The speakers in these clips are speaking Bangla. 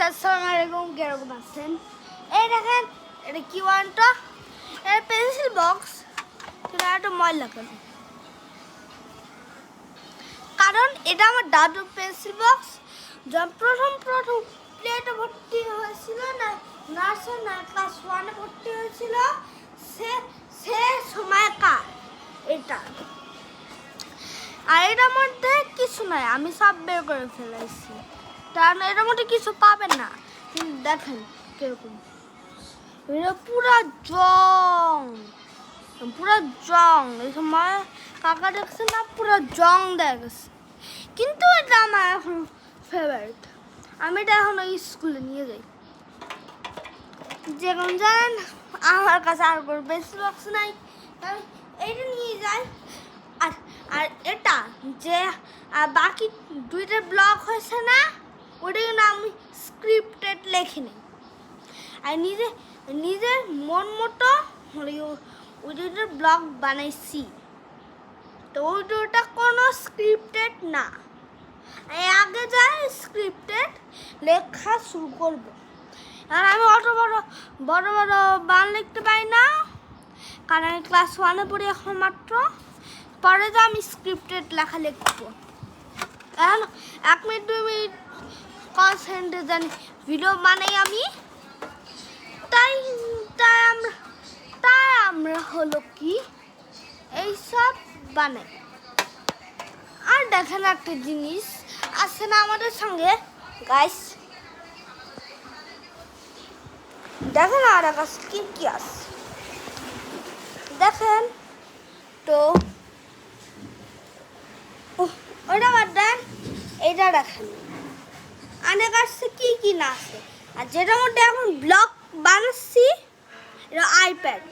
আসসালামু আলাইকুম, কিরকম আছেন? এই দেখেন, এটা কি ওয়ানটা? এটা পেন্সিল বক্স, কিন্তু একটা ময়লা কেন? কারণ এটা আমার দাদুর পেন্সিল বক্স। যখন প্রথম প্লেটে ভর্তি হয়েছিল না, নার্সারি না ক্লাস 1-এ ভর্তি হয়েছিল, সে সে সময়কার এটা। আর এটার মধ্যে কিছু নাই, আমি সব বের করে ফেলেছি, কারণ এটার মধ্যে কিছু পাবেন না। কিন্তু দেখেন কিরকম, এটা পুরা জং এই সময় কাকা দেখছে না, পুরো জং দেখা গেছে। কিন্তু এটা আমার এখন ফেভারিট, আমি এটা এখন স্কুলে নিয়ে যাই। যেমন জানেন আমার কাছে আর কোনো পেন্সিল বক্স নাই, আমি এইটা নিয়ে যাই। আর এটা যে বাকি দুইটা ব্লক হয়েছে না, ওটা কিন্তু আমি স্ক্রিপ্টেড লেখি নিই। আর নিজের মন মতো ওই দুইটা ব্লক বানাইছি, তো ওইটা কোনো স্ক্রিপ্টেড না। আগে যাই স্ক্রিপ্টেড লেখা শুরু করবো। আর আমি অত বড় বান লিখতে পারি না, কারণ আমি ক্লাস 1-এ পড়ি এখন মাত্র। পরে তো আমি স্ক্রিপ্টেড লেখা লিখবো। এখন 1 মিনিট 2 মিনিট কনসেন্ট্রেট জানি ভিডিও বানাই আমি। তাই আমরা হলো কি এইসব বানাই। আর দেখেন একটা জিনিস আছে না আমাদের সঙ্গে গাইস, দেখেন আর কাছে কি আছে দেখেন তো। ওটা বাদ দেন, এইটা দেখেন আমার কাছে কি না আছে। আর যেটার মধ্যে এখন ব্লক বানাচ্ছি এটা আইপ্যাড।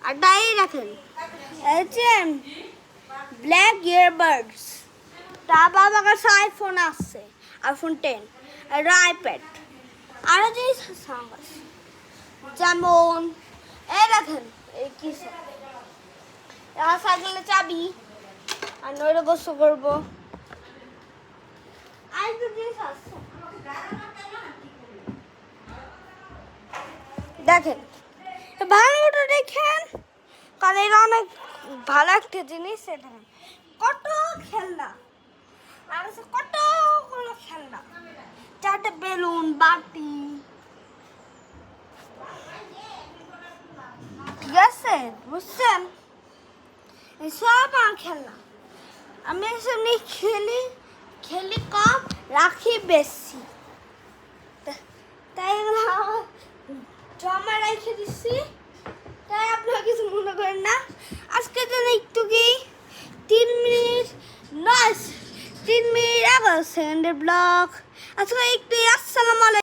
আর তাই দেখেন ব্ল্যাক ইয়ারবাডস। তার বাবার কাছে আইফোন আছে, আইফোন 10। আর এটা আইপ্যাড। আরও জিনিস আছে আমার কাছে, যেমন এই দেখেন এই কি সাইকেলের চাবি, আর নইলে গোসল করবো। আর একটা জিনিস আছে দেখেন, ভালো মতো দেখেন, কারণ এটা অনেক ভালো একটা জিনিস। এটা কত খেলনা আর আছে, কতগুলো খেলনা, 4টে বেলুন, বাটি, ঠিক আছে বুঝছেন? সব আমার খেলনা। আমি এসব নিয়ে খেলি কম, রাখি বেশি, তাই এগুলো জমা রেখে দিচ্ছি। তাই আপনারা কিছু মনে করেন না। আজকে জন্য একটু কি 3 মিনিট 11 সেকেন্ডের ব্লগ আজকে একটু। আসসালামু আলাইকুম।